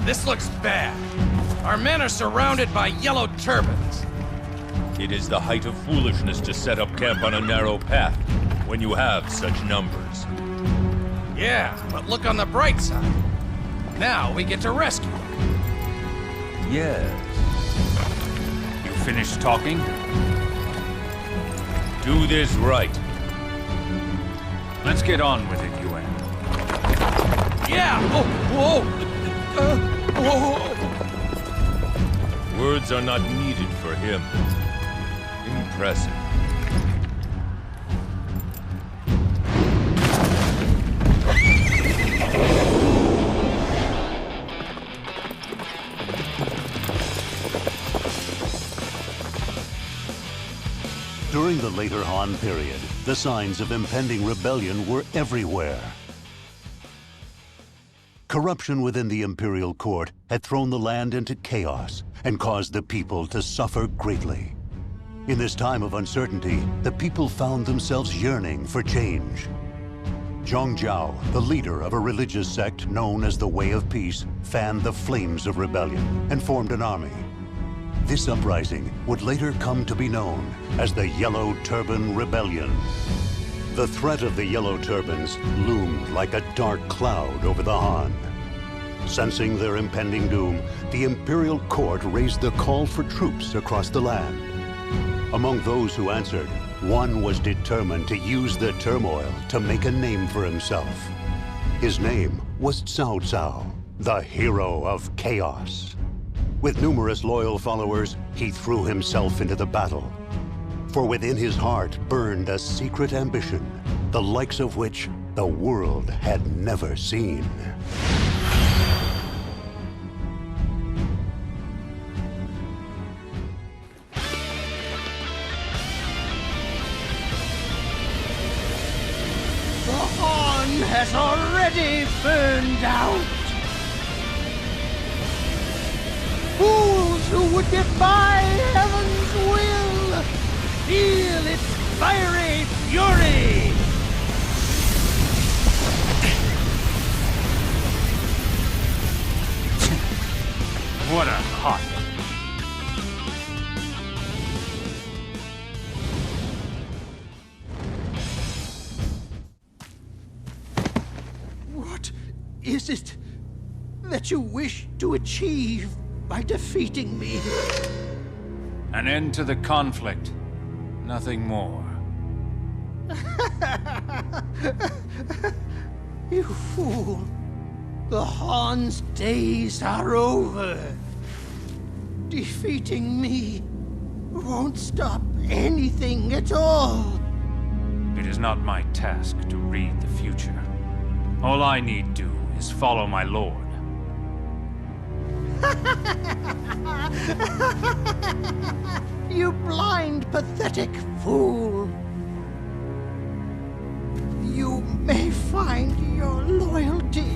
This looks bad. Our men are surrounded by yellow turbans. It is the height of foolishness to set up camp on a narrow path when you have such numbers. Yeah, but look on the bright side. Now we get to rescue them. Yes. You finished talking? Do this right. Let's get on with it, Yuan. Yeah! Oh, whoa! Whoa! Words are not needed for him. Impressive. During the later Han period, the signs of impending rebellion were everywhere. Corruption within the imperial court had thrown the land into chaos and caused the people to suffer greatly. In this time of uncertainty, the people found themselves yearning for change. Zhang Jiao, the leader of a religious sect known as the Way of Peace, fanned the flames of rebellion and formed an army. This uprising would later come to be known as the Yellow Turban Rebellion. The threat of the Yellow Turbans loomed like a dark cloud over the Han. Sensing their impending doom, the imperial court raised the call for troops across the land. Among those who answered, one was determined to use the turmoil to make a name for himself. His name was Cao Cao, the hero of chaos. With numerous loyal followers, he threw himself into the battle. For within his heart burned a secret ambition, the likes of which the world had never seen. The Han has already burned out. Fools who would defy heaven's will, feel its fiery fury! What a hot... What is it that you wish to achieve by defeating me? An end to the conflict. Nothing more. You fool! The Han's days are over. Defeating me won't stop anything at all. It is not my task to read the future. All I need do is follow my lord. You blind, pathetic fool! You may find your loyalty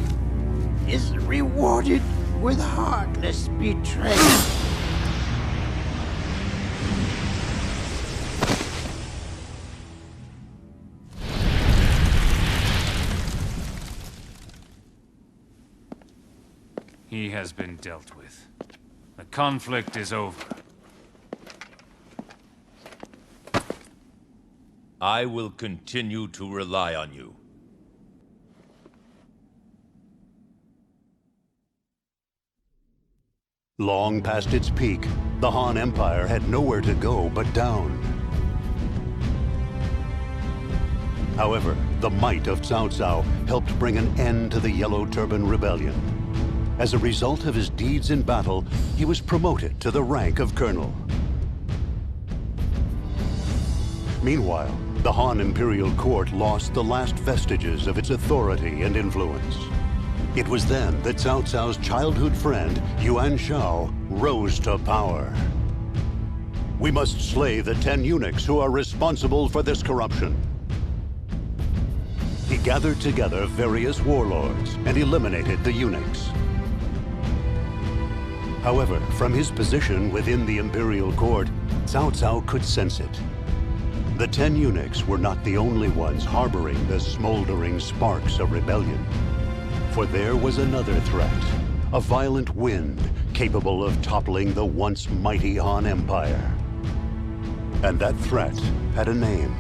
is rewarded with heartless betrayal. He has been dealt with. The conflict is over. I will continue to rely on you. Long past its peak, the Han Empire had nowhere to go but down. However, the might of Cao Cao helped bring an end to the Yellow Turban Rebellion. As a result of his deeds in battle, he was promoted to the rank of colonel. Meanwhile, the Han imperial court lost the last vestiges of its authority and influence. It was then that Cao Cao's childhood friend, Yuan Shao, rose to power. We must slay the 10 eunuchs who are responsible for this corruption. He gathered together various warlords and eliminated the eunuchs. However, from his position within the imperial court, Cao Cao could sense it. The 10 eunuchs were not the only ones harboring the smoldering sparks of rebellion. For there was another threat, a violent wind capable of toppling the once mighty Han Empire. And that threat had a name,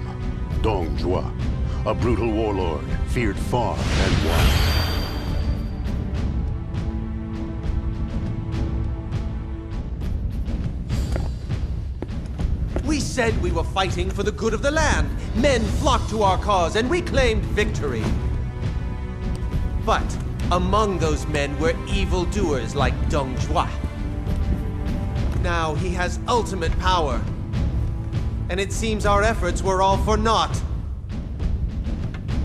Dong Zhuo, a brutal warlord feared far and wide. We said we were fighting for the good of the land. Men flocked to our cause, and we claimed victory. But among those men were evildoers like Dong Zhuo. Now he has ultimate power, and it seems our efforts were all for naught.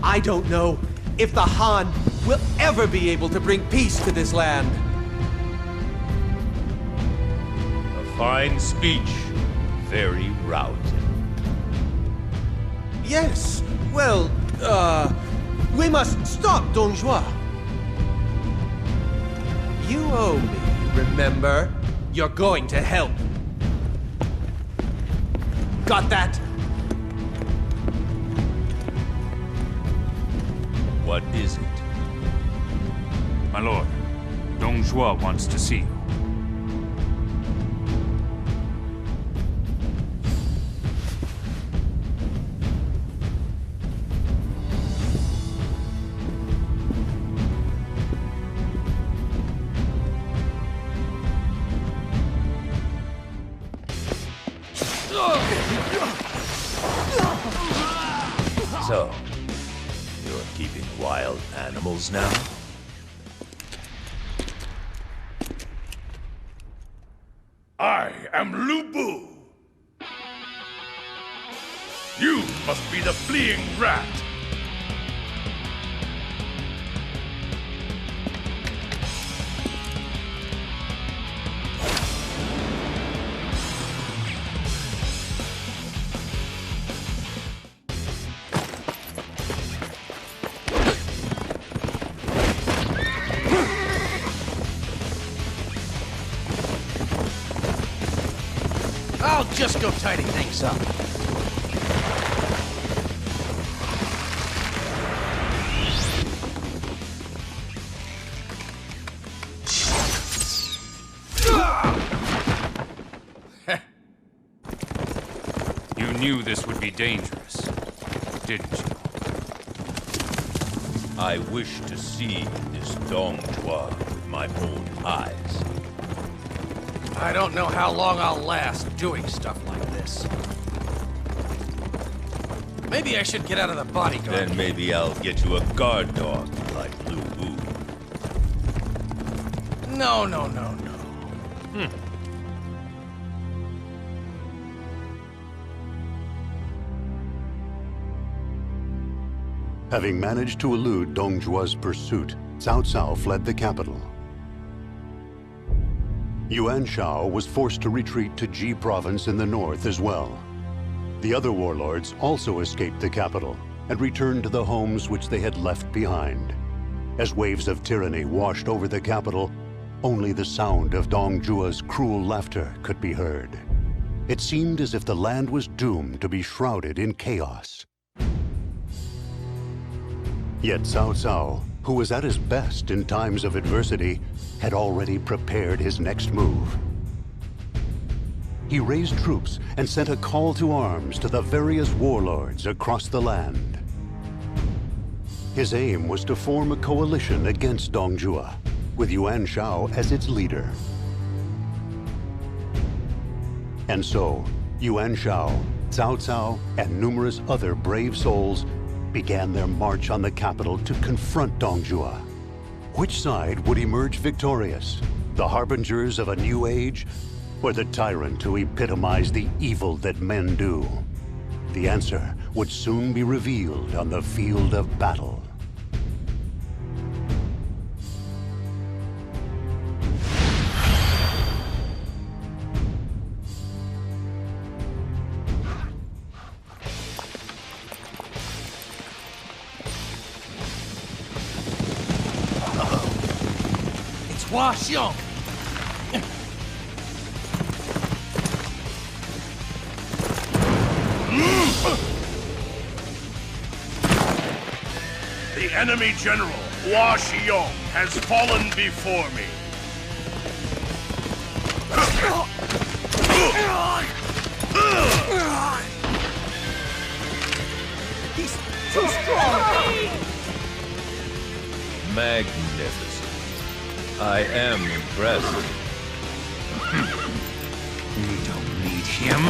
I don't know if the Han will ever be able to bring peace to this land. A fine speech. Very rousing. Yes, well, we must stop Dong Zhuo. You owe me, remember? You're going to help. Got that? What is it? My lord, Dong Zhuo wants to see you. So, you're keeping wild animals now? I am Lu Bu. You must be the fleeing rat. I'll just go tidy things up. You knew this would be dangerous, didn't you? I wish to see this Dong Zhuo with my own eyes. I don't know how long I'll last doing stuff like this. Maybe I should get out of the bodyguard. Then maybe I'll get you a guard dog like Lu Bu. No. Having managed to elude Dong Zhuo's pursuit, Cao Cao fled the capital. Yuan Shao was forced to retreat to Ji province in the north as well. The other warlords also escaped the capital and returned to the homes which they had left behind. As waves of tyranny washed over the capital, only the sound of Dong Zhuo's cruel laughter could be heard. It seemed as if the land was doomed to be shrouded in chaos. Yet Cao Cao, who was at his best in times of adversity, had already prepared his next move. He raised troops and sent a call to arms to the various warlords across the land. His aim was to form a coalition against Dong Zhuo, with Yuan Shao as its leader. And so, Yuan Shao, Cao Cao, and numerous other brave souls began their march on the capital to confront Dong Zhuo. Which side would emerge victorious? The harbingers of a new age, or the tyrant who epitomized the evil that men do? The answer would soon be revealed on the field of battle. Hua Xiong. The enemy general, Hua Xiong, has fallen before me. He's too strong! Magnificent. I am impressed. We don't need him.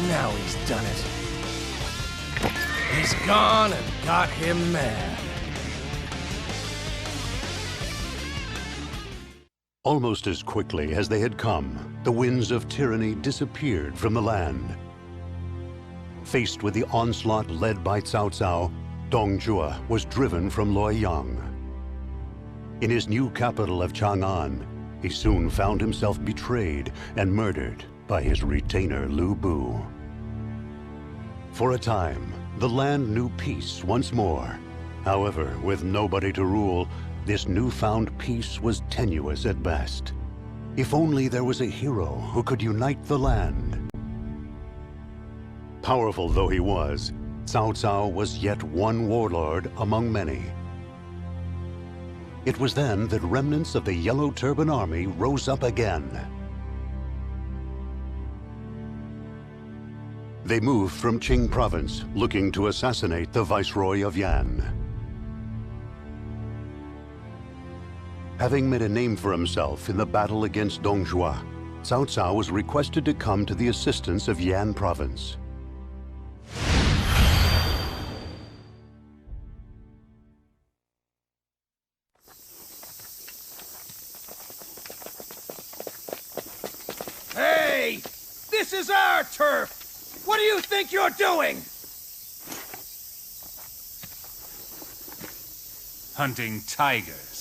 Now he's done it. He's gone and got him mad. Almost as quickly as they had come, the winds of tyranny disappeared from the land. Faced with the onslaught led by Cao Cao, Dong Zhuo was driven from Luoyang. In his new capital of Chang'an, he soon found himself betrayed and murdered by his retainer Lu Bu. For a time, the land knew peace once more. However, with nobody to rule, this newfound peace was tenuous at best. If only there was a hero who could unite the land. Powerful though he was, Cao Cao was yet one warlord among many. It was then that remnants of the Yellow Turban Army rose up again. They moved from Qing province, looking to assassinate the Viceroy of Yan. Having made a name for himself in the battle against Dong Zhuo, Cao Cao was requested to come to the assistance of Yan province. Hey! This is our turf! What do you think you're doing? Hunting tigers.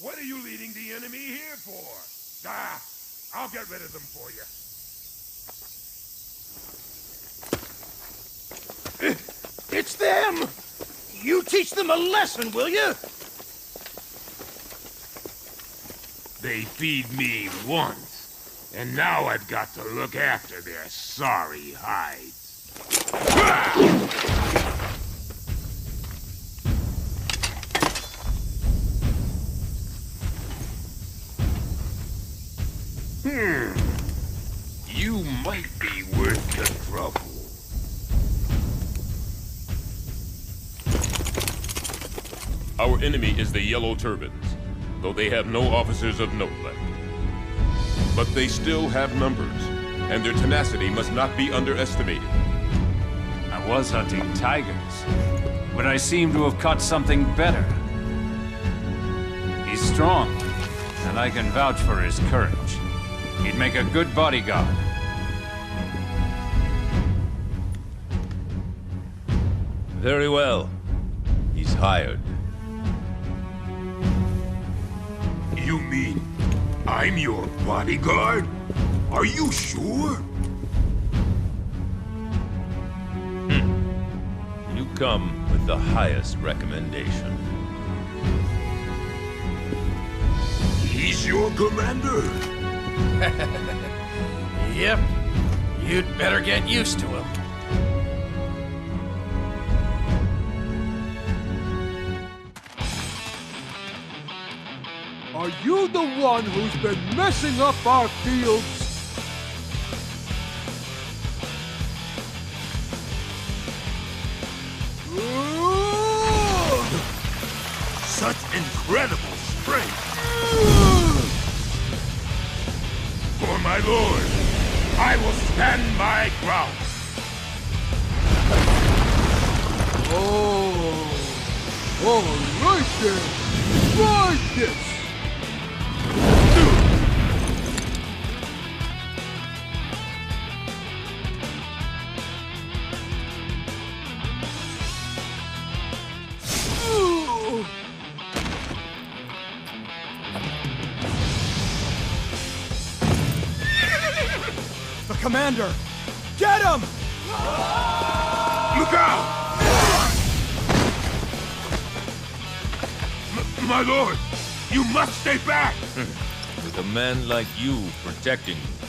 What are you leading the enemy here for? I'll get rid of them for you. It's them! You teach them a lesson, will you? They feed me once, and now I've got to look after their sorry hides. You might be worth the trouble. Our enemy is the Yellow Turbans, though they have no officers of note left. But they still have numbers, and their tenacity must not be underestimated. I was hunting tigers, but I seem to have caught something better. He's strong, and I can vouch for his courage. He'd make a good bodyguard. Very well. He's hired. You mean I'm your bodyguard? Are you sure? You come with the highest recommendation. He's your commander? Yep. You'd better get used to him. Are you the one who's been messing up our fields? Such incredible strength! For my lord, I will stand my ground. Oh, all right then. Ride this. The commander! Get him! Look out! My lord, you must stay back! With a man like you protecting me,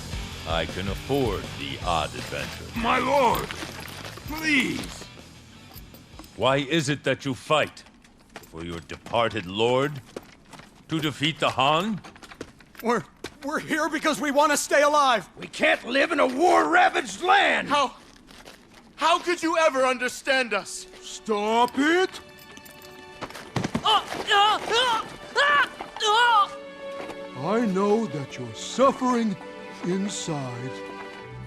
I can afford the odd adventure. My lord! Please! Why is it that you fight? For your departed lord? To defeat the Han? We're here because we want to stay alive! We can't live in a war-ravaged land! How could you ever understand us? Stop it! I know that you're suffering inside,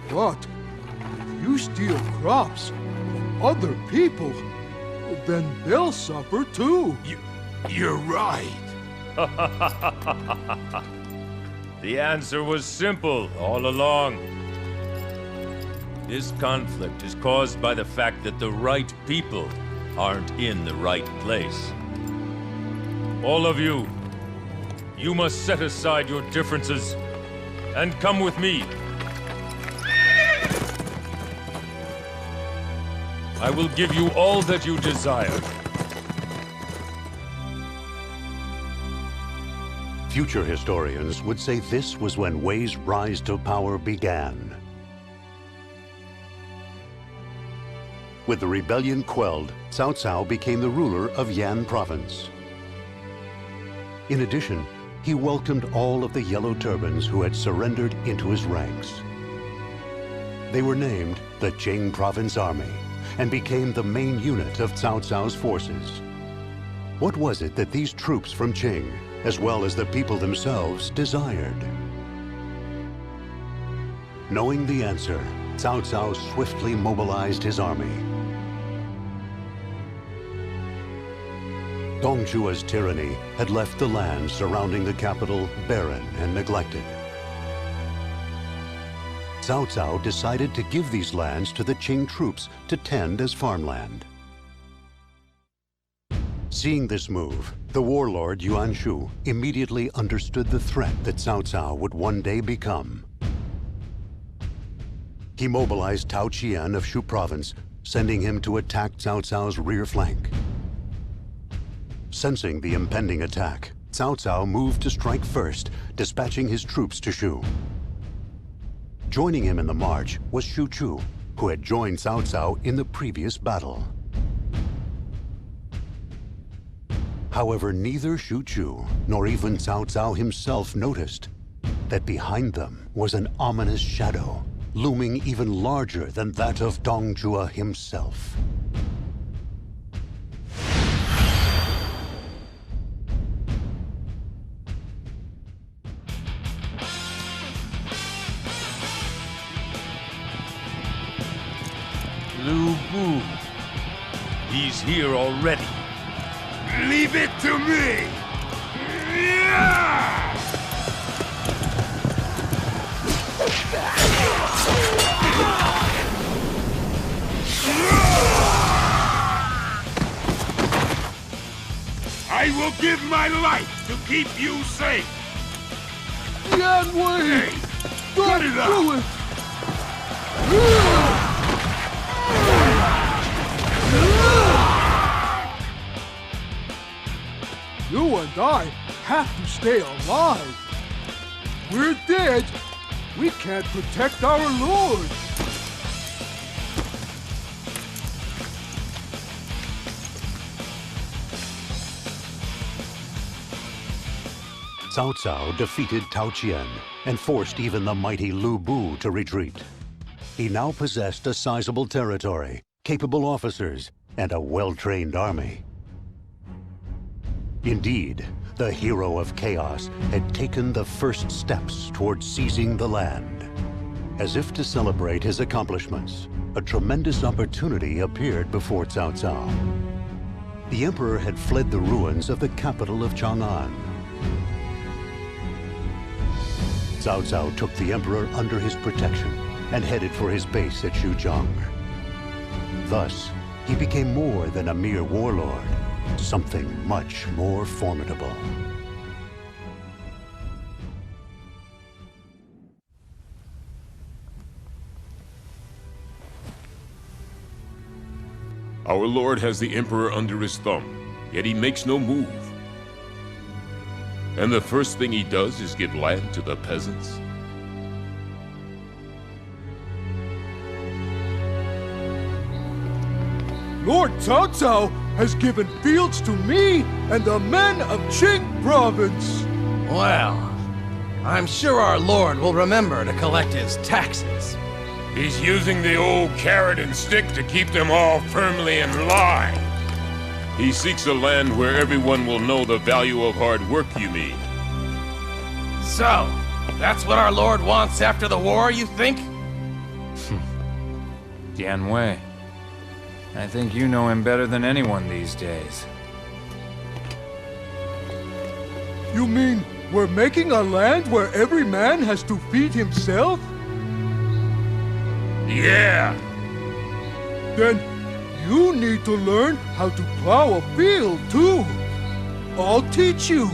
but if you steal crops from other people, then they'll suffer too. You're right. The answer was simple all along. This conflict is caused by the fact that the right people aren't in the right place. All of you, you must set aside your differences and come with me. I will give you all that you desire. Future historians would say this was when Wei's rise to power began. With the rebellion quelled, Cao Cao became the ruler of Yan province. In addition, he welcomed all of the Yellow Turbans who had surrendered into his ranks. They were named the Jing Province Army and became the main unit of Cao Cao's forces. What was it that these troops from Qing, as well as the people themselves, desired? Knowing the answer, Cao Cao swiftly mobilized his army. Dongzhua's tyranny had left the land surrounding the capital barren and neglected. Cao Cao decided to give these lands to the Qing troops to tend as farmland. Seeing this move, the warlord Yuan Shu immediately understood the threat that Cao Cao would one day become. He mobilized Tao Qian of Shu province, sending him to attack Cao Cao's rear flank. Sensing the impending attack, Cao Cao moved to strike first, dispatching his troops to Shu. Joining him in the march was Shu Chu, who had joined Cao Cao in the previous battle. However, neither Shu Chu nor even Cao Cao himself noticed that behind them was an ominous shadow, looming even larger than that of Dongzhua himself. Lu Bu, he's here already. Leave it to me! I will give my life to keep you safe! Yan Wei! Hey, Don't cut it do out! it! You and I have to stay alive. We're dead. We can't protect our lord. Cao Cao defeated Tao Qian and forced even the mighty Lu Bu to retreat. He now possessed a sizable territory, capable officers, and a well-trained army. Indeed, the hero of chaos had taken the first steps towards seizing the land. As if to celebrate his accomplishments, a tremendous opportunity appeared before Cao Cao. The emperor had fled the ruins of the capital of Chang'an. Cao Cao took the emperor under his protection and headed for his base at Xuzhang. Thus, he became more than a mere warlord, something much more formidable. Our lord has the Emperor under his thumb, yet he makes no move. And the first thing he does is give land to the peasants? Lord Cao Cao has given fields to me and the men of Qing province. Well, I'm sure our lord will remember to collect his taxes. He's using the old carrot and stick to keep them all firmly in line. He seeks a land where everyone will know the value of hard work, you mean? So, that's what our lord wants after the war, you think? Dian Wei. I think you know him better than anyone these days. You mean we're making a land where every man has to feed himself? Yeah. Then you need to learn how to plow a field, too. I'll teach you.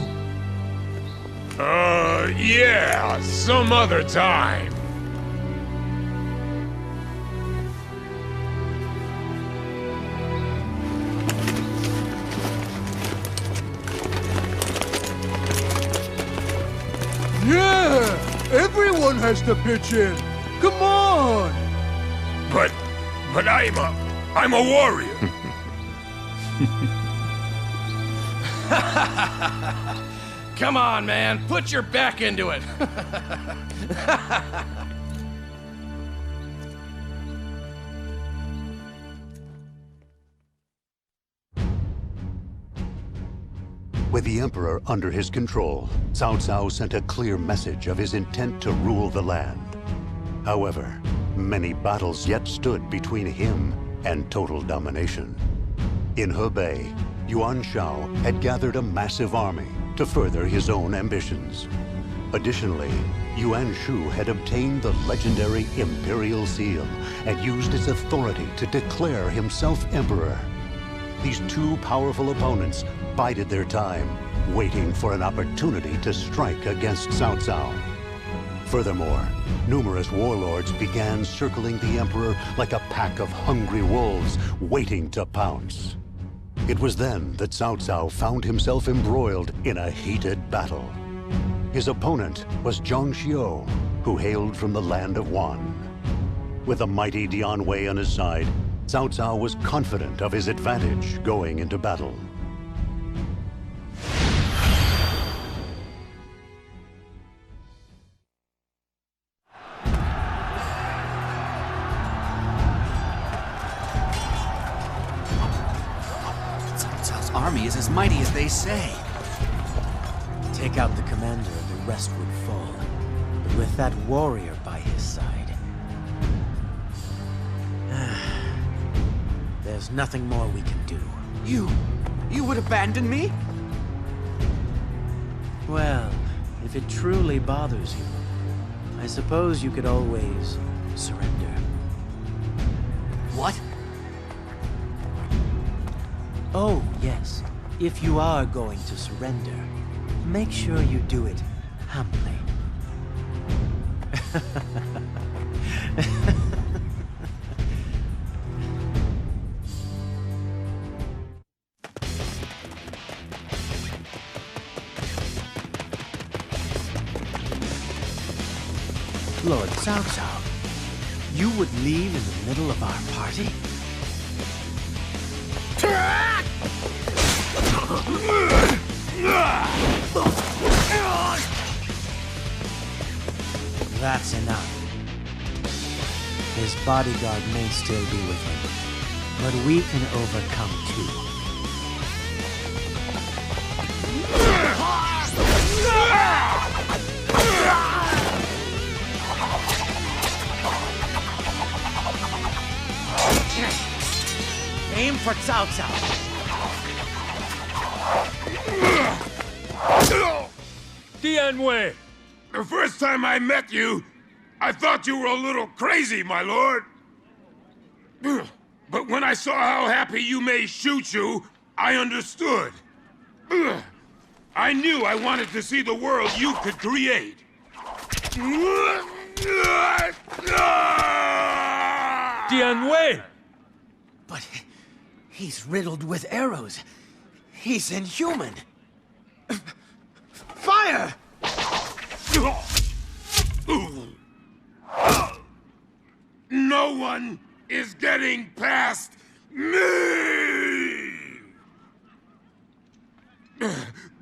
Yeah, some other time. Yeah! Everyone has to pitch in. Come on! But I'm a warrior. Come on, man. Put your back into it. With the Emperor under his control, Cao Cao sent a clear message of his intent to rule the land. However, many battles yet stood between him and total domination. In Hebei, Yuan Shao had gathered a massive army to further his own ambitions. Additionally, Yuan Shu had obtained the legendary Imperial Seal and used its authority to declare himself emperor. These two powerful opponents bided their time, waiting for an opportunity to strike against Cao Cao. Furthermore, numerous warlords began circling the emperor like a pack of hungry wolves waiting to pounce. It was then that Cao Cao found himself embroiled in a heated battle. His opponent was Zhang Xiu, who hailed from the land of Wan. With the mighty Dian Wei on his side, Cao Cao was confident of his advantage going into battle. Army is as mighty as they say. Take out the commander and the rest would fall. But with that warrior by his side... there's nothing more we can do. You would abandon me? Well, if it truly bothers you, I suppose you could always surrender. What? Oh, yes. If you are going to surrender, make sure you do it humbly. Lord Cao Cao, you would leave in the middle of our party? That's enough. His bodyguard may still be with him, but we can overcome too. Aim for Cao Cao. Dian Wei! The first time I met you, I thought you were a little crazy, my lord. But when I saw how happy you made Shu-Chu, I understood. I knew I wanted to see the world you could create. Dian Wei! But he's riddled with arrows. He's inhuman. Fire! No one is getting past me!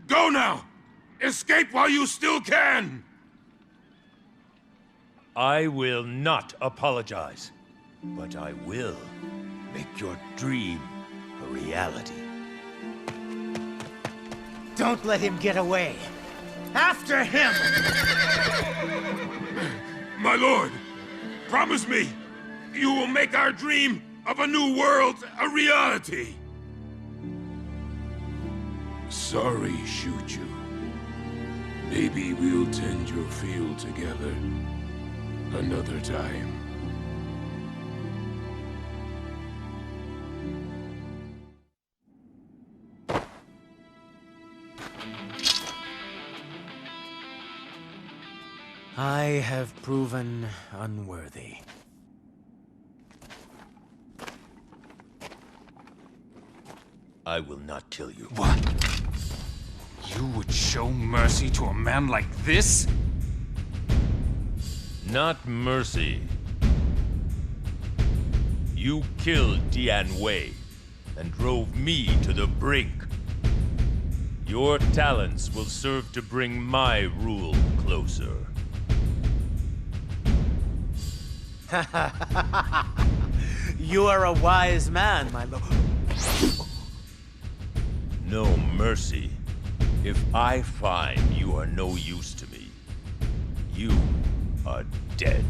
Go now! Escape while you still can! I will not apologize, but I will make your dream a reality. Don't let him get away. After him! My lord, promise me you will make our dream of a new world a reality. Sorry, Shuchu. Maybe we'll tend your field together another time. I have proven unworthy. I will not kill you. What? You would show mercy to a man like this? Not mercy. You killed Dian Wei and drove me to the brink. Your talents will serve to bring my rule closer. You are a wise man, my lord. No mercy. If I find you are no use to me, you are dead.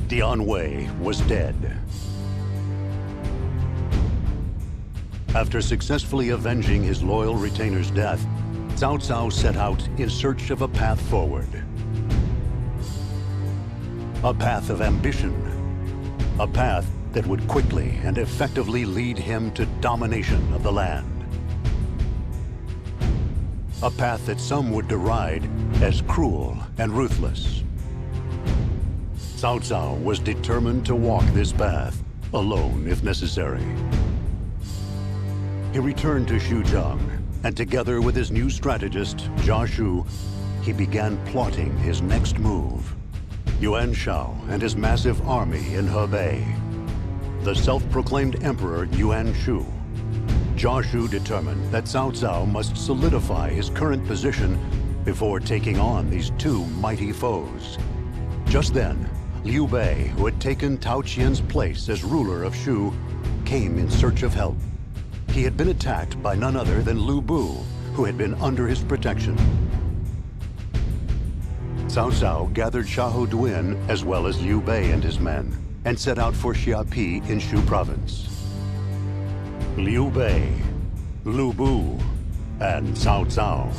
Dian Wei was dead. After successfully avenging his loyal retainer's death, Cao Cao set out in search of a path forward. A path of ambition. A path that would quickly and effectively lead him to domination of the land. A path that some would deride as cruel and ruthless. Cao Cao was determined to walk this path, alone if necessary. He returned to Xuzhang, and together with his new strategist, Jia Shu, he began plotting his next move. Yuan Shao and his massive army in Hebei. The self-proclaimed Emperor Yuan Shu. Jia Shu determined that Cao Cao must solidify his current position before taking on these two mighty foes. Just then, Liu Bei, who had taken Tao Qian's place as ruler of Shu, came in search of help. He had been attacked by none other than Lu Bu, who had been under his protection. Cao Cao gathered Xiahou Duin as well as Liu Bei and his men, and set out for Xiapi in Shu province. Liu Bei, Lu Bu, and Cao Cao.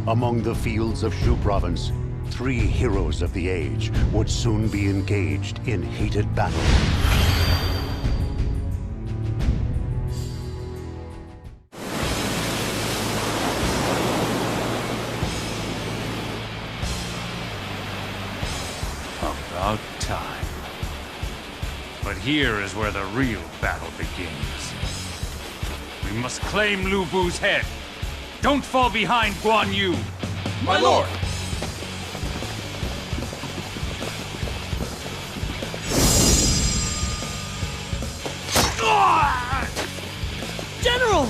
Among the fields of Shu province, three heroes of the age would soon be engaged in heated battle. About time. But here is where the real battle begins. We must claim Lu Bu's head. Don't fall behind Guan Yu. My lord! General!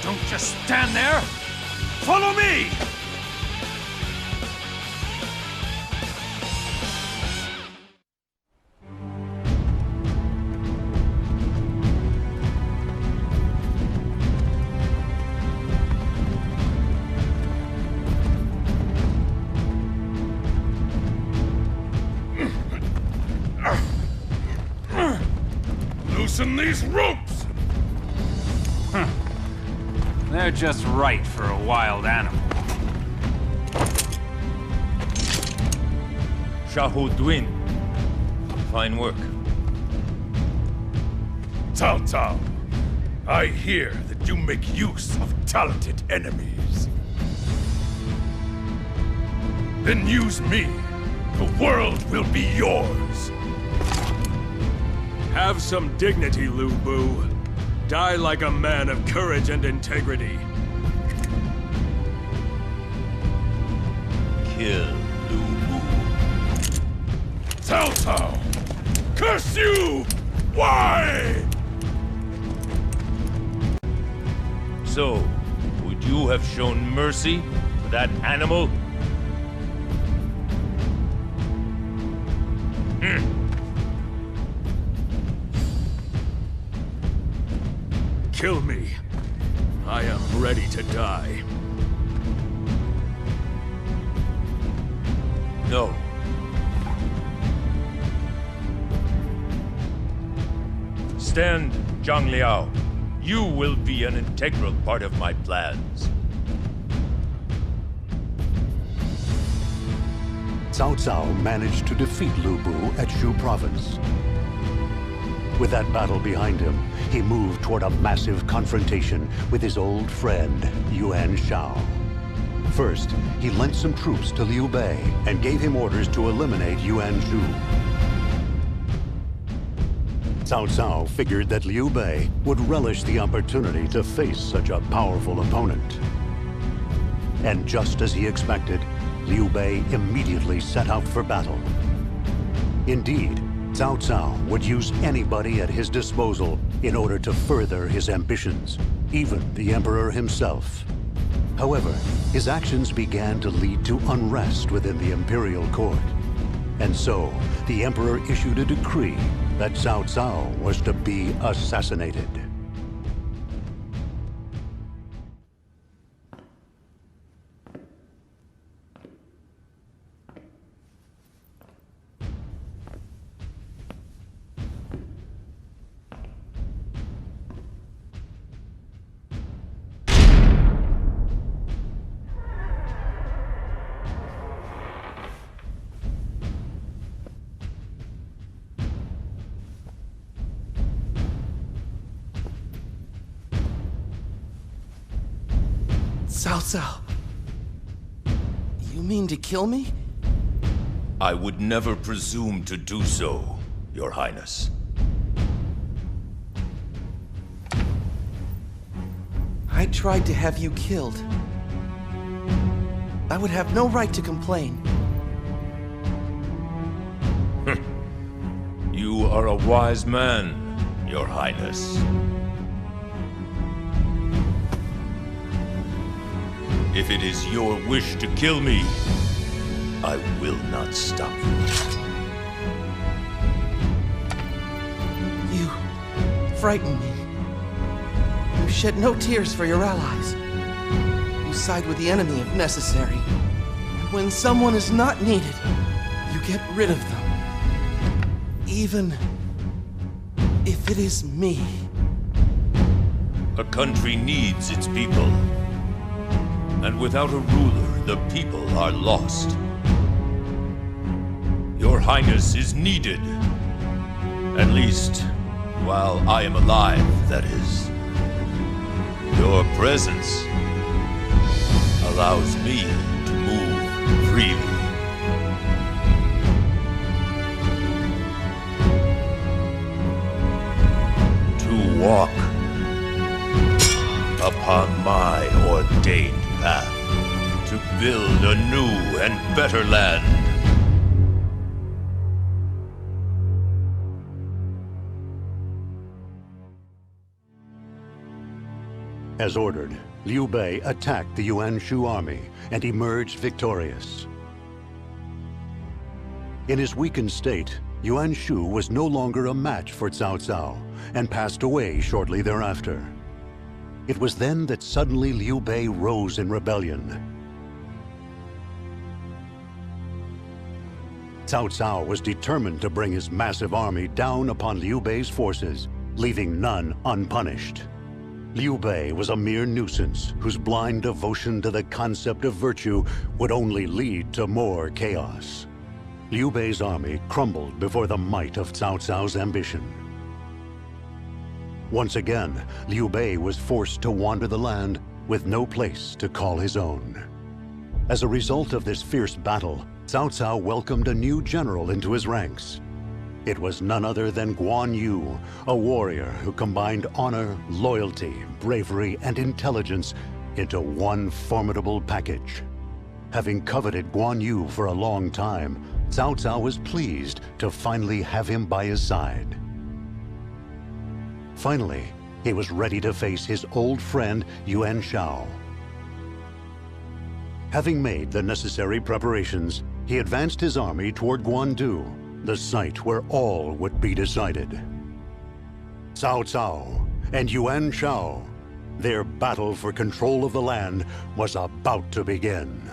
Don't just stand there. Follow me! Loosen these ropes! They're just right for a wild animal. Xiahou Duin. Fine work. Cao Cao, I hear that you make use of talented enemies. Then use me. The world will be yours. Have some dignity, Lu Bu. Die like a man of courage and integrity. Kill Lu Bu. Cao Cao! Curse you! Why? So, would you have shown mercy to that animal? Kill me. I am ready to die. No. Stand, Zhang Liao. You will be an integral part of my plans. Cao Cao managed to defeat Lu Bu at Shu Province. With that battle behind him, he moved toward a massive confrontation with his old friend, Yuan Shao. First, he lent some troops to Liu Bei and gave him orders to eliminate Yuan Shu. Cao Cao figured that Liu Bei would relish the opportunity to face such a powerful opponent. And just as he expected, Liu Bei immediately set out for battle. Indeed, Cao Cao would use anybody at his disposal in order to further his ambitions, even the Emperor himself. However, his actions began to lead to unrest within the imperial court. And so, the Emperor issued a decree that Cao Cao was to be assassinated. Cao Cao. You mean to kill me? I would never presume to do so, Your Highness. I tried to have you killed. I would have no right to complain. You are a wise man, Your Highness. If it is your wish to kill me, I will not stop you. You frighten me. You shed no tears for your allies. You side with the enemy if necessary. And when someone is not needed, you get rid of them. Even if it is me. A country needs its people. And without a ruler, the people are lost. Your Highness is needed. At least, while I am alive, that is. Your presence allows me to move freely. To walk upon my ordained path to build a new and better land. As ordered, Liu Bei attacked the Yuan Shu army and emerged victorious. In his weakened state, Yuan Shu was no longer a match for Cao Cao and passed away shortly thereafter. It was then that suddenly Liu Bei rose in rebellion. Cao Cao was determined to bring his massive army down upon Liu Bei's forces, leaving none unpunished. Liu Bei was a mere nuisance whose blind devotion to the concept of virtue would only lead to more chaos. Liu Bei's army crumbled before the might of Cao Cao's ambition. Once again, Liu Bei was forced to wander the land with no place to call his own. As a result of this fierce battle, Cao Cao welcomed a new general into his ranks. It was none other than Guan Yu, a warrior who combined honor, loyalty, bravery, and intelligence into one formidable package. Having coveted Guan Yu for a long time, Cao Cao was pleased to finally have him by his side. Finally, he was ready to face his old friend Yuan Shao. Having made the necessary preparations, he advanced his army toward Guandu, the site where all would be decided. Cao Cao and Yuan Shao, their battle for control of the land was about to begin.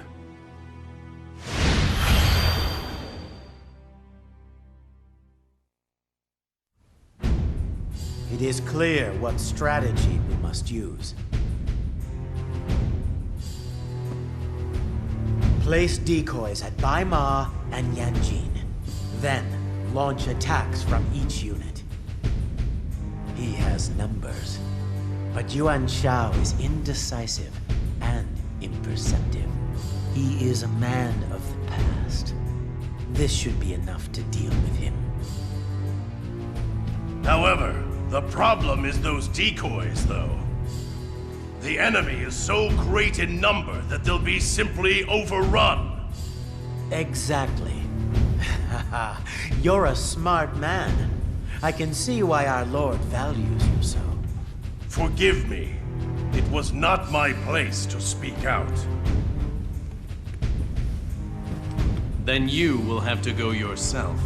It is clear what strategy we must use. Place decoys at Bai Ma and Yanjin. Then, launch attacks from each unit. He has numbers, but Yuan Shao is indecisive and imperceptive. He is a man of the past. This should be enough to deal with him. However, the problem is those decoys, though. The enemy is so great in number that they'll be simply overrun. Exactly. You're a smart man. I can see why our Lord values you so. Forgive me. It was not my place to speak out. Then you will have to go yourself,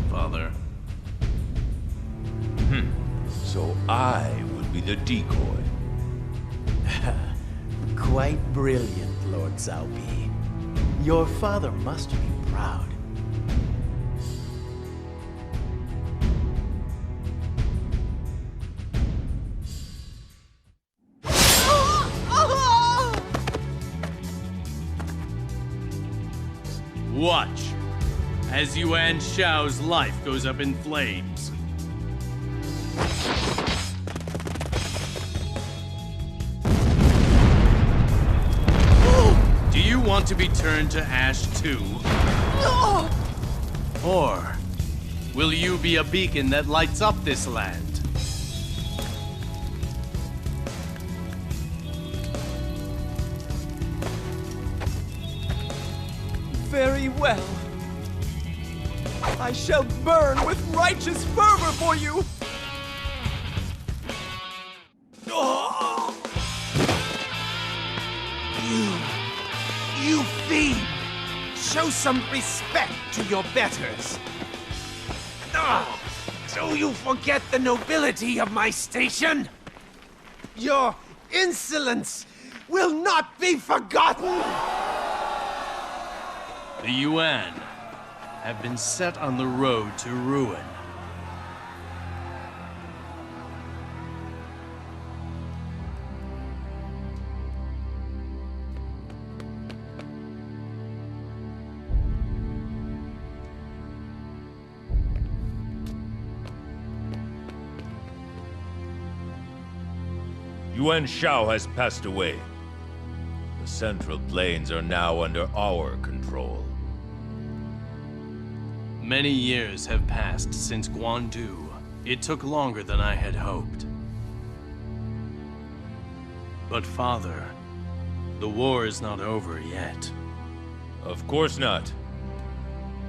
Father. So I would be the decoy. Quite brilliant, Lord Cao Pi. Your father must be proud. Watch, as Yuan Shao's life goes up in flames. Do you want to be turned to ash too? No! Or will you be a beacon that lights up this land? Very well. I shall burn with righteous fervor for you! Oh! You fiend! Show some respect to your betters. So you forget the nobility of my station? Your insolence will not be forgotten! The Yuan have been set on the road to ruin. Yuan Shao has passed away. The Central Plains are now under our control. Many years have passed since Guandu. It took longer than I had hoped. But Father, the war is not over yet. Of course not.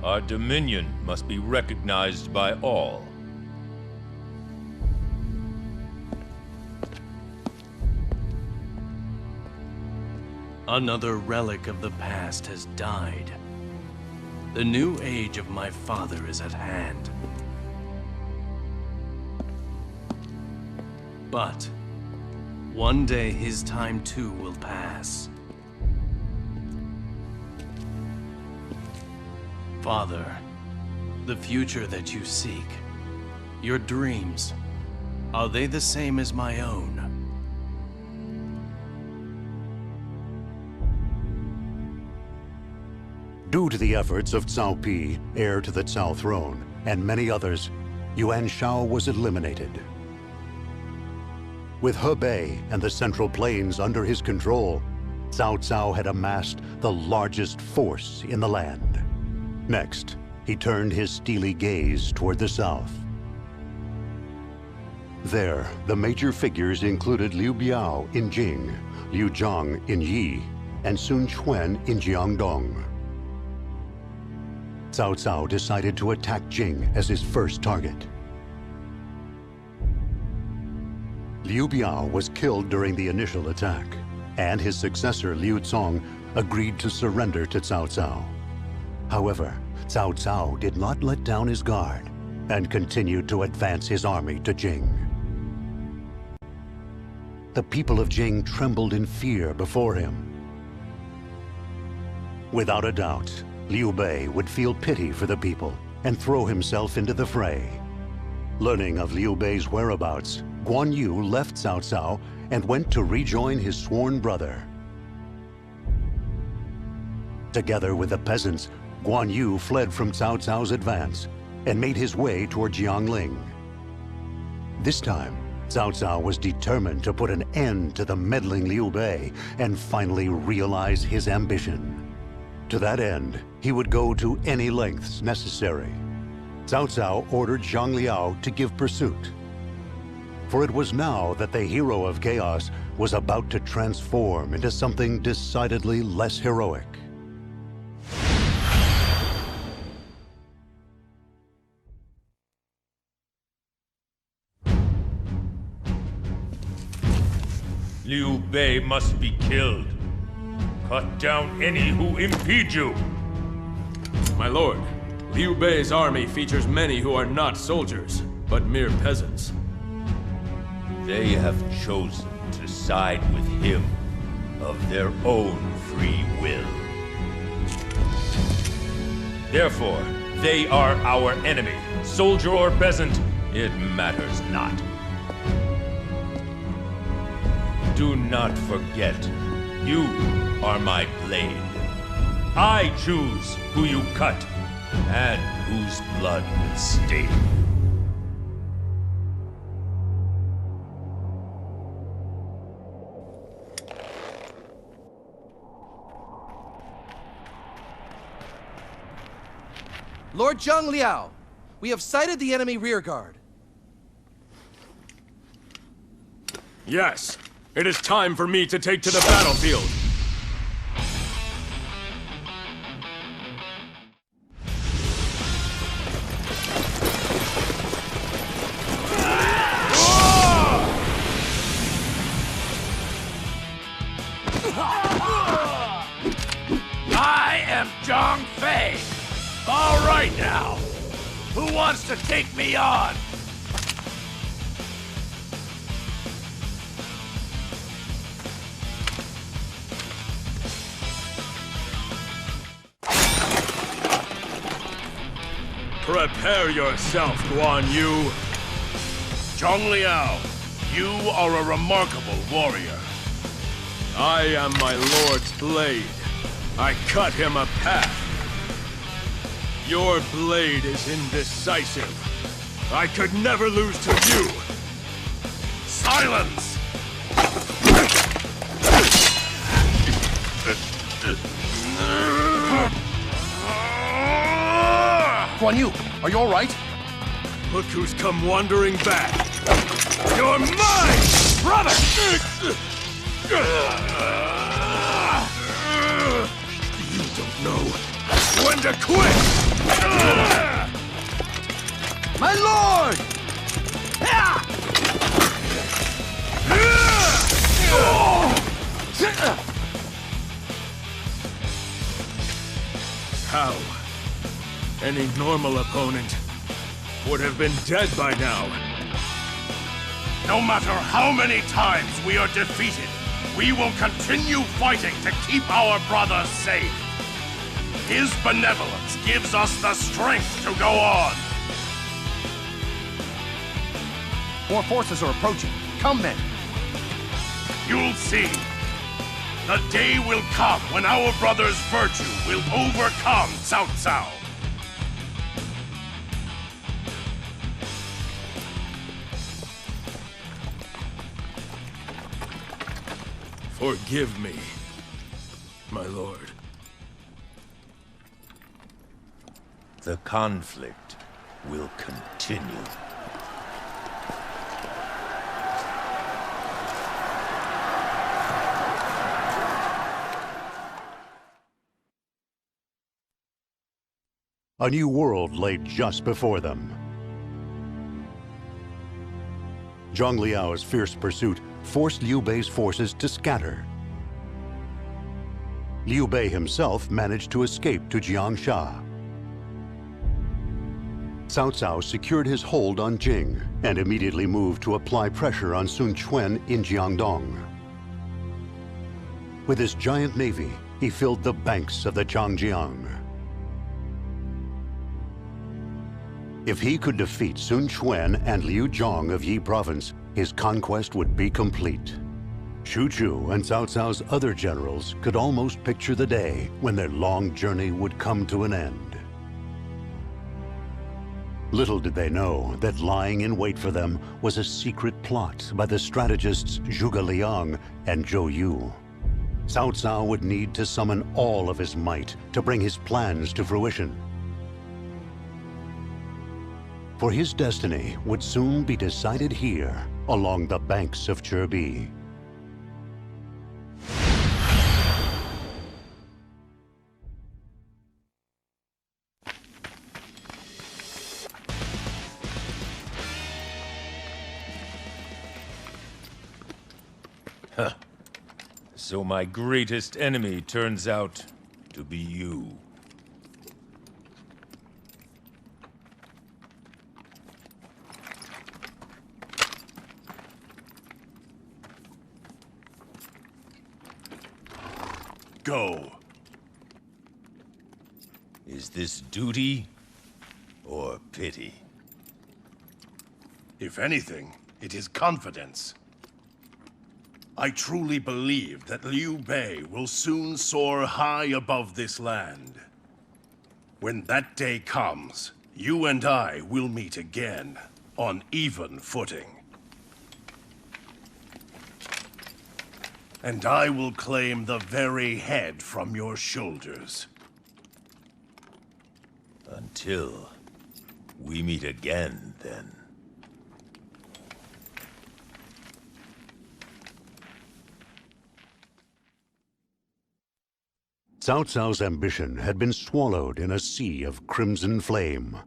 Our dominion must be recognized by all. Another relic of the past has died. The new age of my father is at hand. But one day his time too will pass. Father, the future that you seek, your dreams, are they the same as my own? Due to the efforts of Cao Pi, heir to the Cao throne, and many others, Yuan Shao was eliminated. With Hebei and the Central Plains under his control, Cao Cao had amassed the largest force in the land. Next, he turned his steely gaze toward the south. There, the major figures included Liu Biao in Jing, Liu Zhang in Yi, and Sun Quan in Jiangdong. Cao Cao decided to attack Jing as his first target. Liu Biao was killed during the initial attack, and his successor Liu Cong agreed to surrender to Cao Cao. However, Cao Cao did not let down his guard and continued to advance his army to Jing. The people of Jing trembled in fear before him. Without a doubt, Liu Bei would feel pity for the people and throw himself into the fray. Learning of Liu Bei's whereabouts, Guan Yu left Cao Cao and went to rejoin his sworn brother. Together with the peasants, Guan Yu fled from Cao Cao's advance and made his way toward Jiangling. This time, Cao Cao was determined to put an end to the meddling Liu Bei and finally realize his ambition. To that end, he would go to any lengths necessary. Cao Cao ordered Zhang Liao to give pursuit. For it was now that the hero of chaos was about to transform into something decidedly less heroic. Liu Bei must be killed. Cut down any who impede you. My lord, Liu Bei's army features many who are not soldiers, but mere peasants. They have chosen to side with him of their own free will. Therefore, they are our enemy. Soldier or peasant, it matters not. Do not forget, you are my blade. I choose who you cut and whose blood will stain. Lord Zhang Liao, we have sighted the enemy rearguard. Yes, it is time for me to take to the battlefield. I am Zhang Fei. All right now, who wants to take me on? Prepare yourself, Guan Yu. Zhang Liao, you are a remarkable warrior. I am my lord's blade. I cut him a path. Your blade is indecisive. I could never lose to you. Silence! Guan Yu, are you all right? Look who's come wandering back. You're mine, brother! You don't know when to quit! My lord! How? Any normal opponent would have been dead by now. No matter how many times we are defeated, we will continue fighting to keep our brother safe. His benevolence gives us the strength to go on. More forces are approaching. Come, men. You'll see. The day will come when our brother's virtue will overcome Cao Cao. Forgive me, my lord. The conflict will continue. A new world lay just before them. Zhang Liao's fierce pursuit forced Liu Bei's forces to scatter. Liu Bei himself managed to escape to Jiangsha. Cao Cao secured his hold on Jing and immediately moved to apply pressure on Sun Quan in Jiangdong. With his giant navy, he filled the banks of the Changjiang. If he could defeat Sun Quan and Liu Zhang of Yi Province, his conquest would be complete. Xu Chu and Cao Cao's other generals could almost picture the day when their long journey would come to an end. Little did they know that lying in wait for them was a secret plot by the strategists Zhuge Liang and Zhou Yu. Cao Cao would need to summon all of his might to bring his plans to fruition. For his destiny would soon be decided here, along the banks of Cherbi. Huh. So my greatest enemy turns out to be you. Go. Is this duty or pity? If anything, it is confidence. I truly believe that Liu Bei will soon soar high above this land. When that day comes, you and I will meet again on even footing. And I will claim the very head from your shoulders. Until we meet again, then. Cao Cao's ambition had been swallowed in a sea of crimson flame.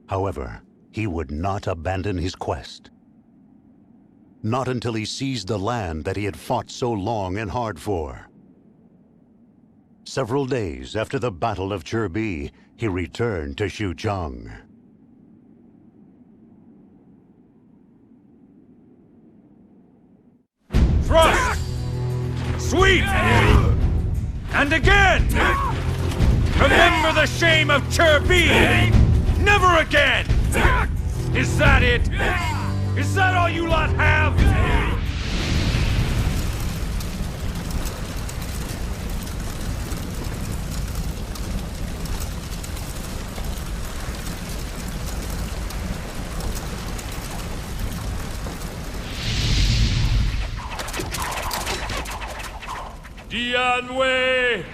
However, he would not abandon his quest. Not until he seized the land that he had fought so long and hard for. Several days after the Battle of Cherbi, he returned to Xuchang. Thrust! Sweep! And again! Remember the shame of Cherbi! Never again! Is that it? Is that all you lot have? Dianwei!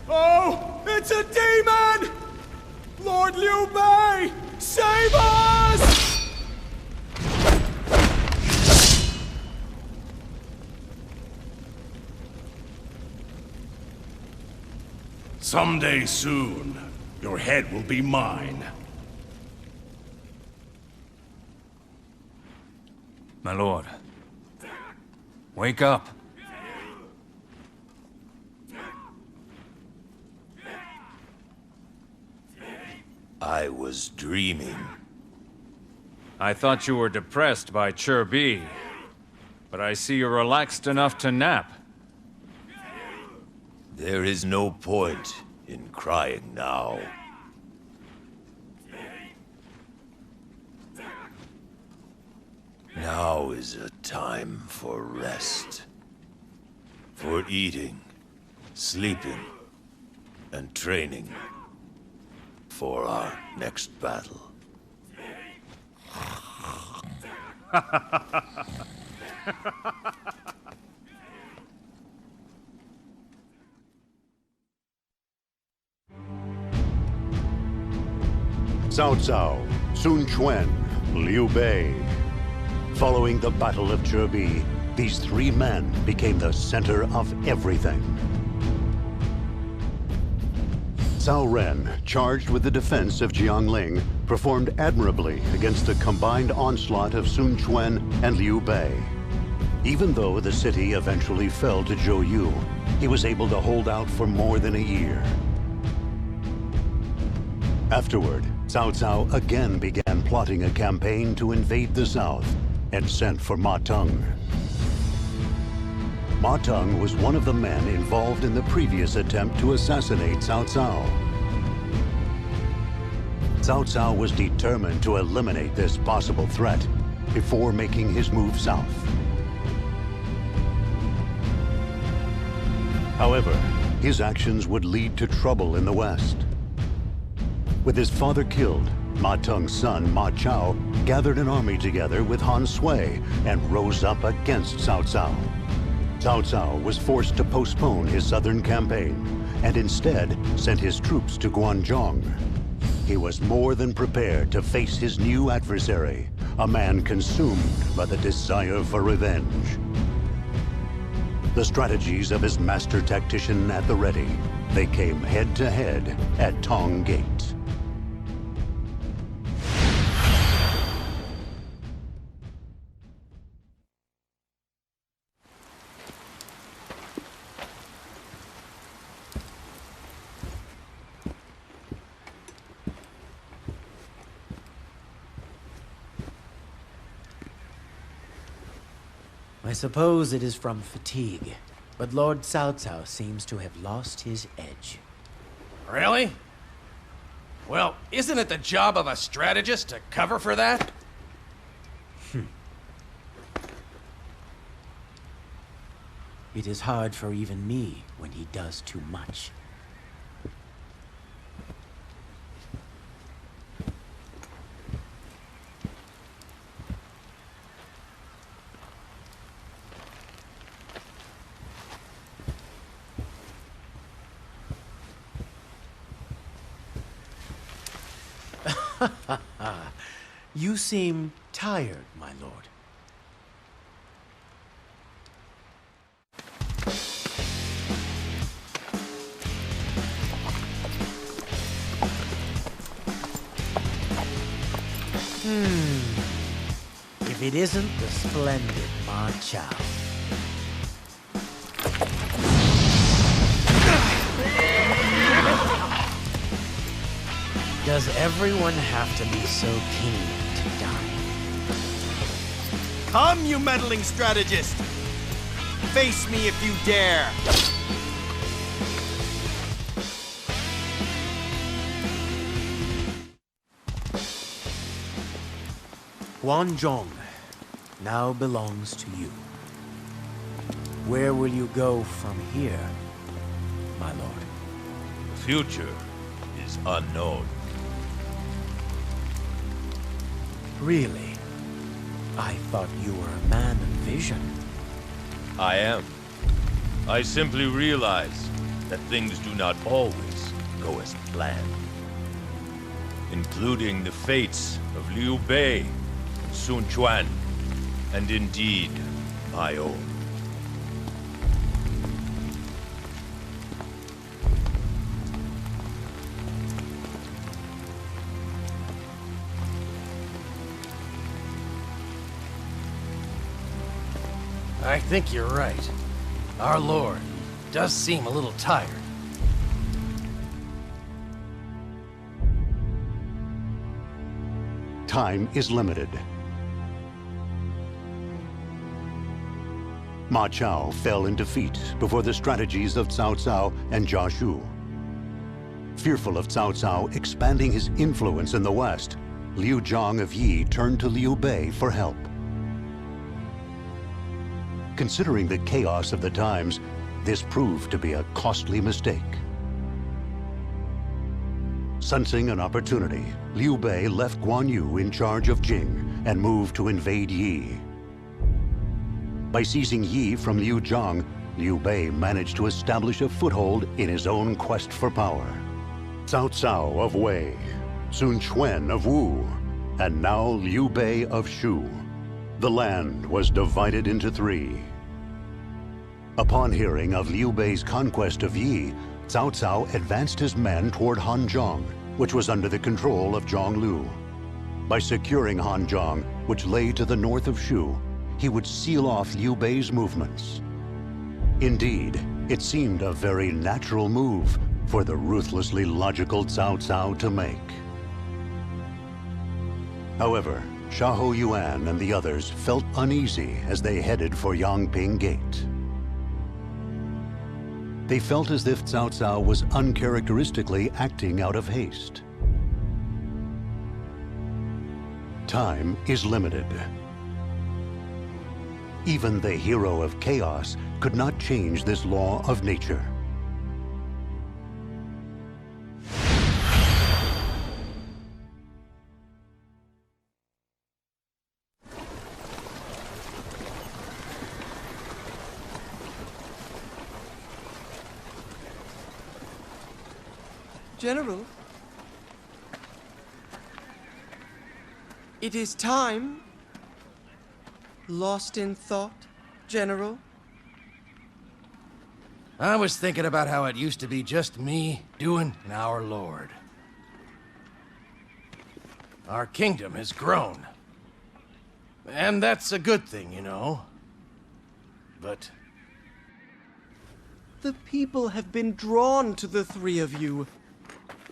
Oh, it's a demon! Lord Liu Bei, save us! Someday soon, your head will be mine. My lord, wake up. I was dreaming. I thought you were depressed by Cherbi, but I see you're relaxed enough to nap. There is no point in crying now. Now is a time for rest. For eating, sleeping, and training for our next battle. Cao Cao, Sun Quan, Liu Bei. Following the Battle of Zhebi, these three men became the center of everything. Cao Ren, charged with the defense of Jiangling, performed admirably against the combined onslaught of Sun Quan and Liu Bei. Even though the city eventually fell to Zhou Yu, he was able to hold out for more than a year. Afterward, Cao Cao again began plotting a campaign to invade the south and sent for Ma Teng. Ma Teng was one of the men involved in the previous attempt to assassinate Cao Cao. Cao Cao was determined to eliminate this possible threat before making his move south. However, his actions would lead to trouble in the west. With his father killed, Ma Teng's son, Ma Chao, gathered an army together with Han Sui and rose up against Cao Cao. Cao Cao was forced to postpone his southern campaign and instead sent his troops to Guanzhong. He was more than prepared to face his new adversary, a man consumed by the desire for revenge. The strategies of his master tactician at the ready, they came head-to-head at Tong Gate. I suppose it is from fatigue, but Lord Cao Cao seems to have lost his edge. Really? Well, isn't it the job of a strategist to cover for that? It is hard for even me when he does too much. You seem tired, my lord. If it isn't the splendid Ma Chao. Does everyone have to be so keen to die? Come, you meddling strategist! Face me if you dare! Guanzhong now belongs to you. Where will you go from here, my lord? The future is unknown. Really? I thought you were a man of vision. I am. I simply realize that things do not always go as planned. Including the fates of Liu Bei, and Sun Quan, and indeed, my own. I think you're right. Our Lord does seem a little tired. Time is limited. Ma Chao fell in defeat before the strategies of Cao Cao and Jia Shu. Fearful of Cao Cao expanding his influence in the west, Liu Zhang of Yi turned to Liu Bei for help. Considering the chaos of the times, this proved to be a costly mistake. Sensing an opportunity, Liu Bei left Guan Yu in charge of Jing and moved to invade Yi. By seizing Yi from Liu Zhang, Liu Bei managed to establish a foothold in his own quest for power. Cao Cao of Wei, Sun Quan of Wu, and now Liu Bei of Shu. The land was divided into three. Upon hearing of Liu Bei's conquest of Yi, Cao Cao advanced his men toward Hanzhong, which was under the control of Zhonglu. By securing Hanzhong, which lay to the north of Shu, he would seal off Liu Bei's movements. Indeed, it seemed a very natural move for the ruthlessly logical Cao Cao to make. However, Xiahou Yuan and the others felt uneasy as they headed for Yangping Gate. They felt as if Cao Cao was uncharacteristically acting out of haste. Time is limited. Even the hero of chaos could not change this law of nature. General, it is time. Lost in thought, General? I was thinking about how it used to be just me doing our Lord. Our kingdom has grown. And that's a good thing, you know. But the people have been drawn to the three of you.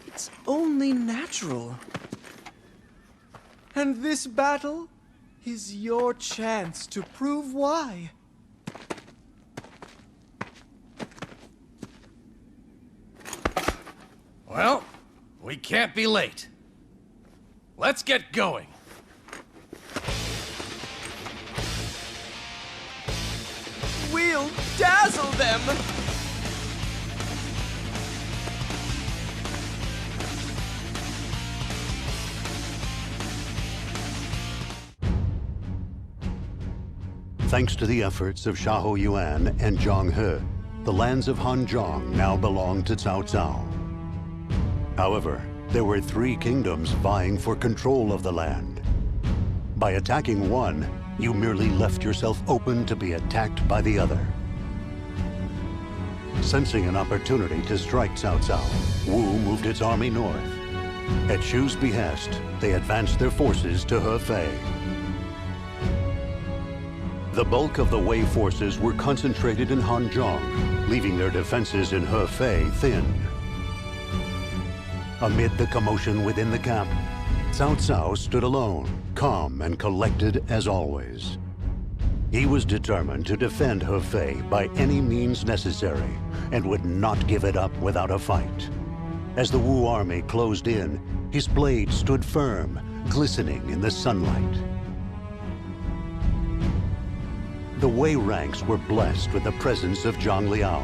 It's only natural. And this battle is your chance to prove why. Well, we can't be late. Let's get going. We'll dazzle them! Thanks to the efforts of Xiahou Yuan and Zhang He, the lands of Hanzhong now belong to Cao Cao. However, there were three kingdoms vying for control of the land. By attacking one, you merely left yourself open to be attacked by the other. Sensing an opportunity to strike Cao Cao, Wu moved its army north. At Shu's behest, they advanced their forces to Hefei. The bulk of the Wei forces were concentrated in Hanzhong, leaving their defenses in Hefei thin. Amid the commotion within the camp, Cao Cao stood alone, calm and collected as always. He was determined to defend Hefei by any means necessary, and would not give it up without a fight. As the Wu army closed in, his blade stood firm, glistening in the sunlight. The Wei ranks were blessed with the presence of Zhang Liao,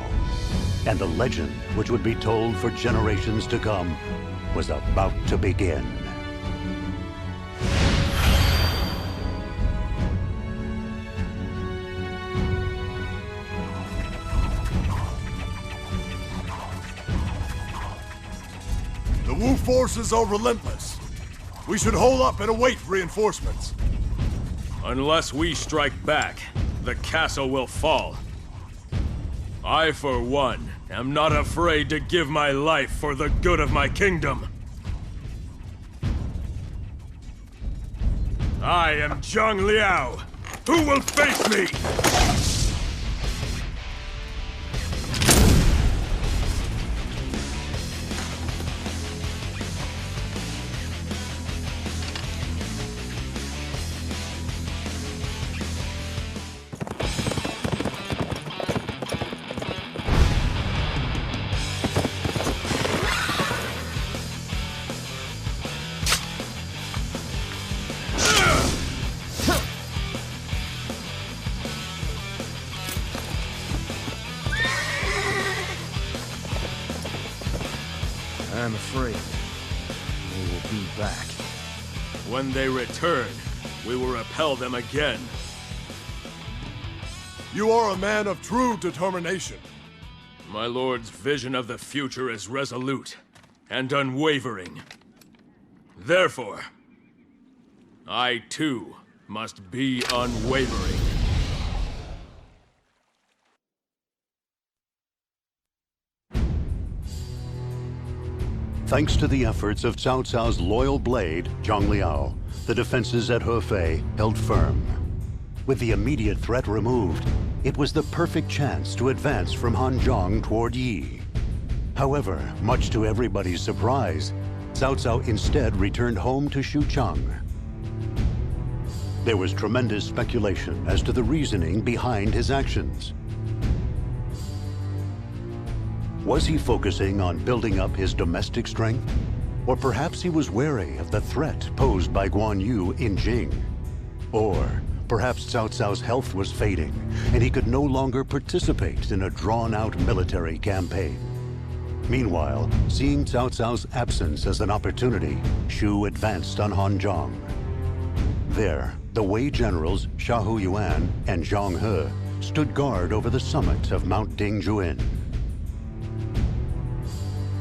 and the legend, which would be told for generations to come, was about to begin. The Wu forces are relentless. We should hold up and await reinforcements. Unless we strike back, the castle will fall. I, for one, am not afraid to give my life for the good of my kingdom. I am Zhang Liao. Who will face me? I'm afraid they will be back. When they return, we will repel them again. You are a man of true determination. My lord's vision of the future is resolute and unwavering. Therefore, I too must be unwavering. Thanks to the efforts of Cao Cao's loyal blade, Zhang Liao, the defenses at Hefei held firm. With the immediate threat removed, it was the perfect chance to advance from Hanzhong toward Yi. However, much to everybody's surprise, Cao Cao instead returned home to Xuchang. There was tremendous speculation as to the reasoning behind his actions. Was he focusing on building up his domestic strength? Or perhaps he was wary of the threat posed by Guan Yu in Jing? Or perhaps Cao Cao's health was fading, and he could no longer participate in a drawn-out military campaign. Meanwhile, seeing Cao Cao's absence as an opportunity, Shu advanced on Hanzhong. There, the Wei generals Xia Huyuan and Zhang He stood guard over the summit of Mount Dingjuin.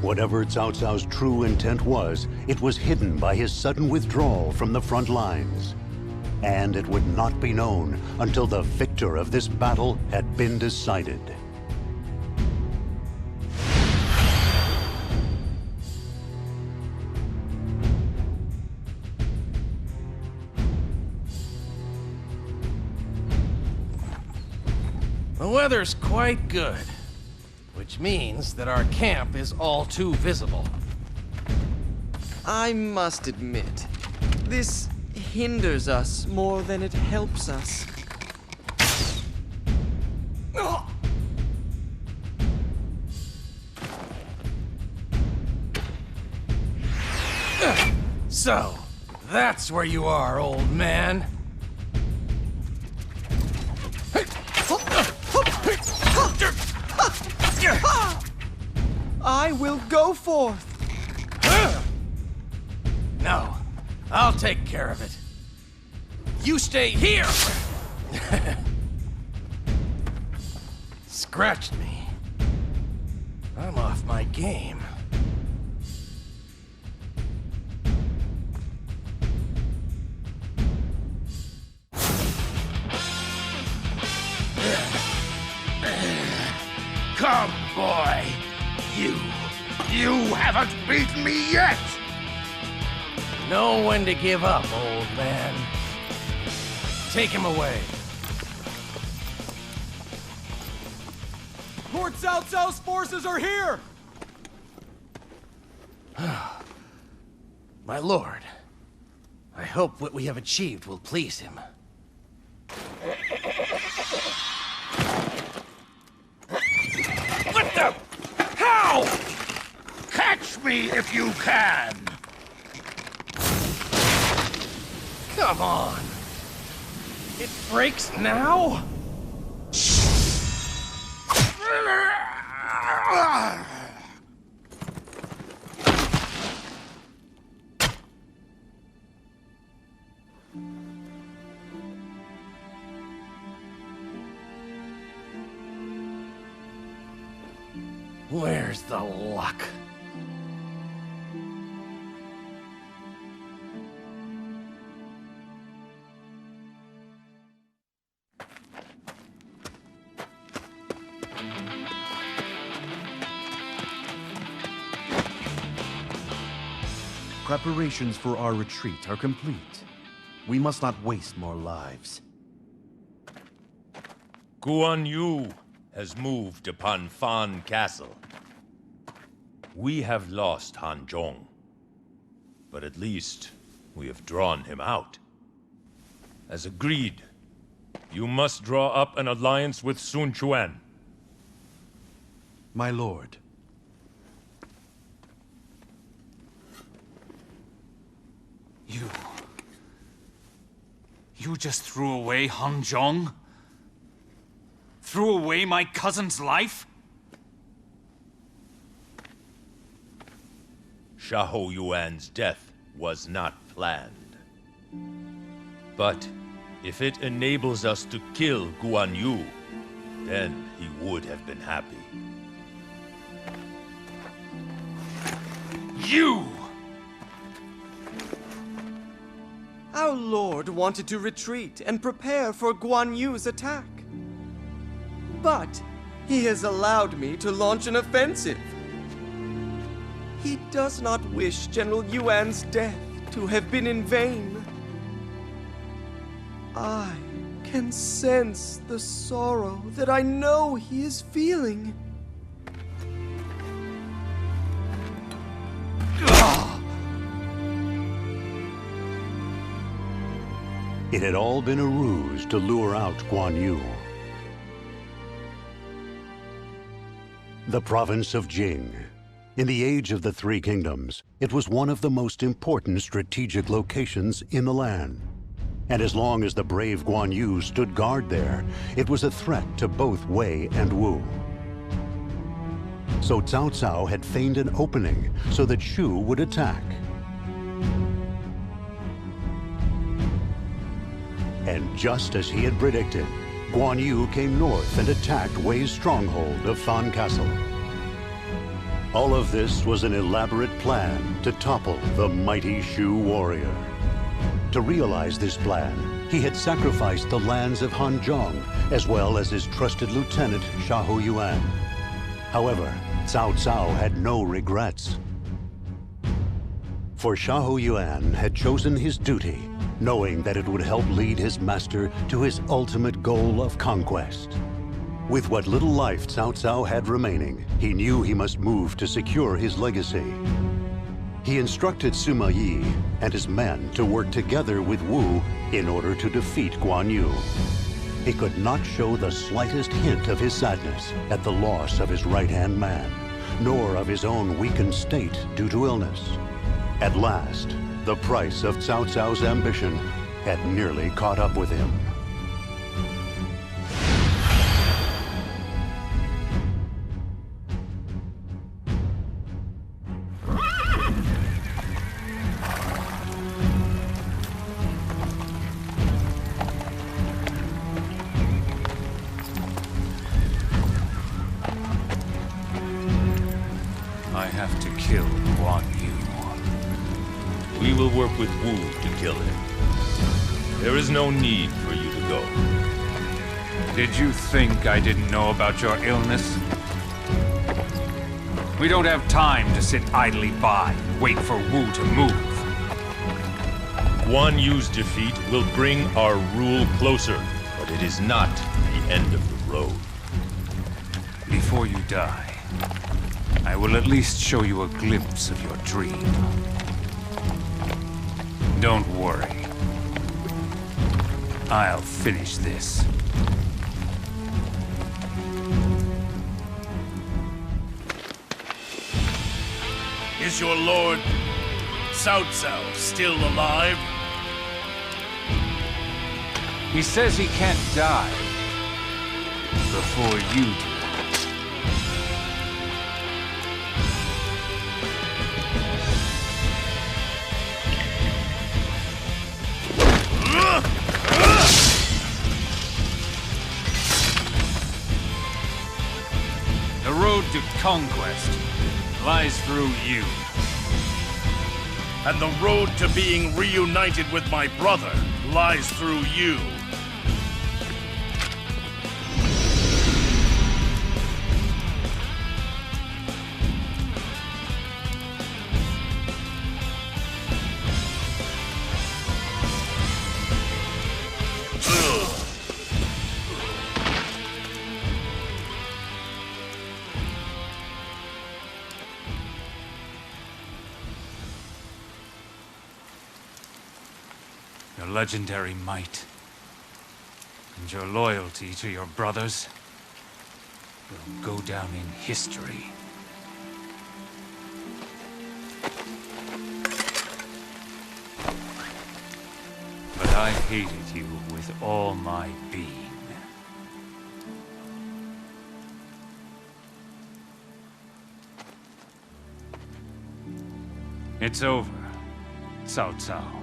Whatever Cao Cao's true intent was, it was hidden by his sudden withdrawal from the front lines. And it would not be known until the victor of this battle had been decided. The weather's quite good, which means that our camp is all too visible. I must admit, this hinders us more than it helps us. So, that's where you are, old man. I will go forth. No, I'll take care of it. You stay here! Scratched me. I'm off my game. Come, boy. You haven't beaten me yet! Know when to give up, old man. Take him away. Lord Cao Cao's forces are here! My lord, I hope what we have achieved will please him. What the? How? Catch me if you can! Come on. It breaks now? Where's the luck? Preparations for our retreat are complete. We must not waste more lives. Guan Yu has moved upon Fan Castle. We have lost Hanzhong, but at least we have drawn him out. As agreed, you must draw up an alliance with Sun Quan. My lord. You just threw away Hanzhong? Threw away my cousin's life? Xia Yuan's death was not planned. But if it enables us to kill Guan Yu, then he would have been happy. You! Our lord wanted to retreat and prepare for Guan Yu's attack. But he has allowed me to launch an offensive. He does not wish General Yuan's death to have been in vain. I can sense the sorrow that I know he is feeling. It had all been a ruse to lure out Guan Yu. The province of Jing. In the Age of the Three Kingdoms, it was one of the most important strategic locations in the land. And as long as the brave Guan Yu stood guard there, it was a threat to both Wei and Wu. So Cao Cao had feigned an opening so that Shu would attack. And just as he had predicted, Guan Yu came north and attacked Wei's stronghold of Fan Castle. All of this was an elaborate plan to topple the mighty Shu warrior. To realize this plan, he had sacrificed the lands of Hanzhong, as well as his trusted lieutenant, Xiahou Yuan. However, Cao Cao had no regrets. For Xiahou Yuan had chosen his duty, knowing that it would help lead his master to his ultimate goal of conquest. With what little life Cao Cao had remaining, he knew he must move to secure his legacy. He instructed Sima Yi and his men to work together with Wu in order to defeat Guan Yu. He could not show the slightest hint of his sadness at the loss of his right-hand man, nor of his own weakened state due to illness. At last, the price of Cao Cao's ambition had nearly caught up with him. I have to kill Guan Yu. We will work with Wu to kill him. There is no need for you to go. Did you think I didn't know about your illness? We don't have time to sit idly by and wait for Wu to move. Guan Yu's defeat will bring our rule closer, but it is not the end of the road. Before you die, I will at least show you a glimpse of your dream. Don't worry. I'll finish this. Is your lord Cao Cao still alive? He says he can't die before you do. The road to conquest lies through you. And the road to being reunited with my brother lies through you. Your legendary might and your loyalty to your brothers will go down in history. But I hated you with all my being. It's over, Cao Cao.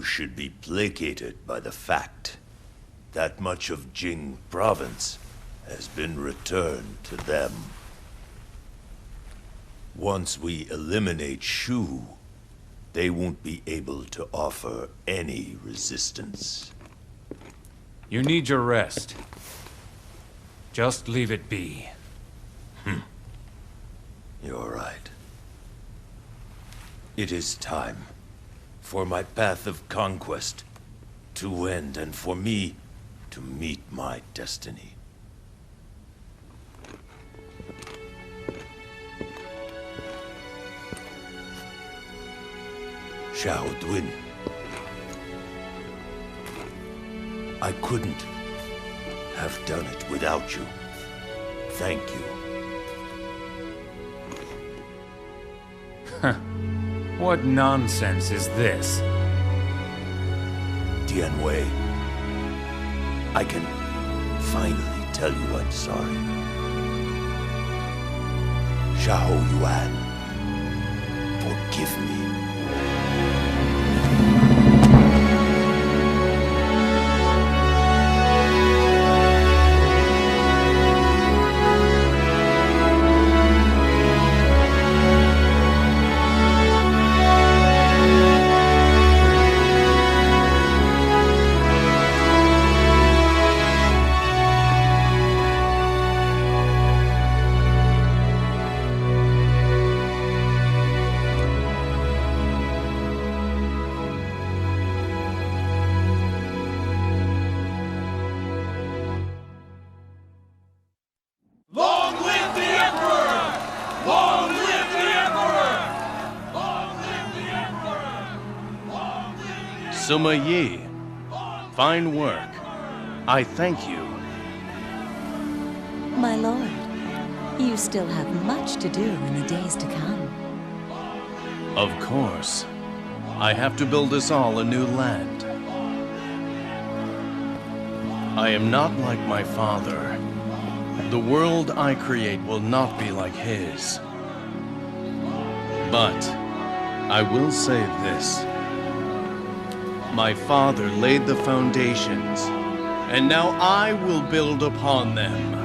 You should be placated by the fact that much of Jing province has been returned to them. Once we eliminate Shu, they won't be able to offer any resistance. You need your rest. Just leave it be. You're right. It is time for my path of conquest to end and for me to meet my destiny. Xiao Dun. I couldn't have done it without you. Thank you. What nonsense is this? Tianwei, I can finally tell you I'm sorry. Xiao Yuan, forgive me. Sima Yi, fine work. I thank you. My lord, you still have much to do in the days to come. Of course. I have to build us all a new land. I am not like my father. The world I create will not be like his. But I will say this. My father laid the foundations, and now I will build upon them.